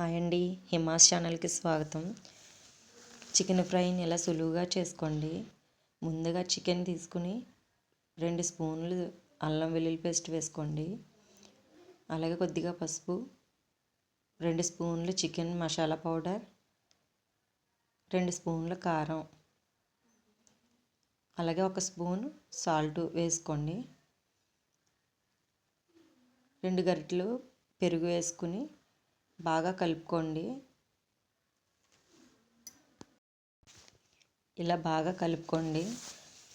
Hi అండి, హిమాస్ ఛానల్కి స్వాగతం. చికెన్ ఫ్రైని ఎలా సులువుగా చేసుకోండి. ముందుగా చికెన్ తీసుకుని 2 స్పూన్లు అల్లం వెల్లుల్లి పేస్ట్ వేసుకోండి. అలాగే కొద్దిగా పసుపు, 2 స్పూన్లు చికెన్ మసాలా పౌడర్, 2 స్పూన్ల కారం, అలాగే 1 స్పూన్ సాల్ట్ వేసుకోండి. 2 గరిటెలు పెరుగు వేసుకుని బాగా కలుపుకోండి. ఇలా బాగా కలుపుకోండి.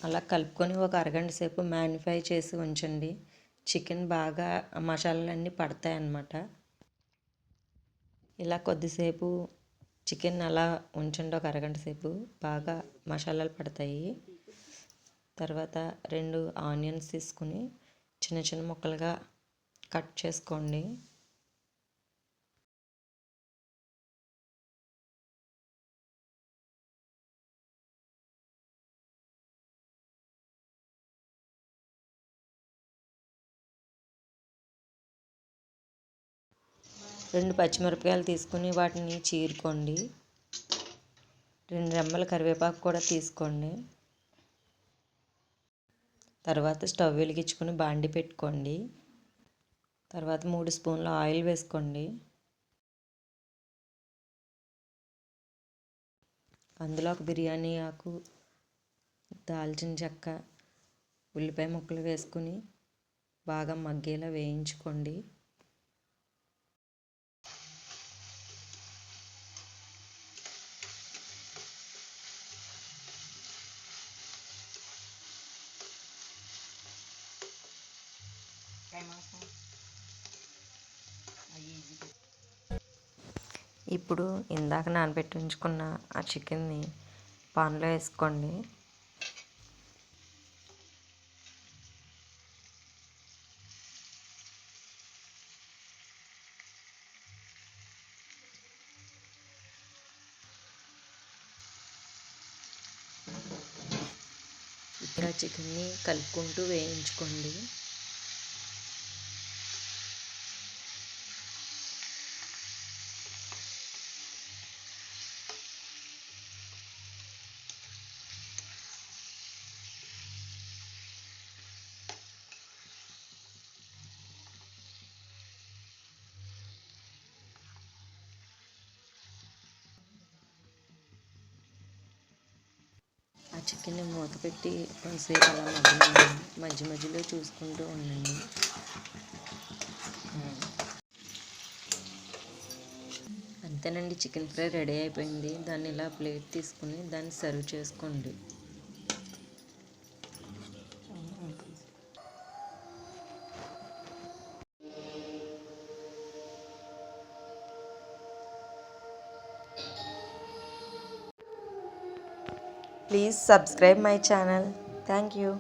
అలా కలుపుకొని ఒక అరగంట సేపు మ్యారినేట్ చేసి ఉంచండి. చికెన్ బాగా మసాలాలన్నీ పడతాయి అన్నమాట. ఇలా కొద్దిసేపు చికెన్ అలా ఉంచండి, ఒక అరగంట సేపు బాగా మసాలాలు పడతాయి. తర్వాత 2 ఆనియన్స్ తీసుకుని చిన్న చిన్న ముక్కలుగా కట్ చేసుకోండి. రెండు పచ్చిమిరపకాయలు తీసుకుని వాటిని చీరుకోండి. 2 రెమ్మల కరివేపాకు కూడా తీసుకోండి. తర్వాత స్టవ్ వెలిగించుకొని బాండి పెట్టుకోండి. తర్వాత 3 స్పూన్ల ఆయిల్ వేసుకోండి. అందులో ఒక బిర్యానీ ఆకు, దాల్చిన చెక్క, ఉల్లిపాయ ముక్కలు వేసుకుని బాగా మగ్గేలా వేయించుకోండి. ఇప్పుడు ఇందాక నానబెట్టి ఉంచుకున్న ఆ చికెన్ని పాన్లో వేసుకోండి. ఇప్పుడు ఆ చికెన్ని కలుపుకుంటూ వేయించుకోండి. ఆ చికెన్ని మూత పెట్టి కొంతసేపు అలా మధ్య మధ్యలో చూసుకుంటూ ఉండండి. అంతేనండి, చికెన్ ఫ్రై రెడీ అయిపోయింది. దాన్ని ఇలా ప్లేట్ తీసుకుని దాన్ని సర్వ్ చేసుకోండి. Please subscribe my channel. Thank you.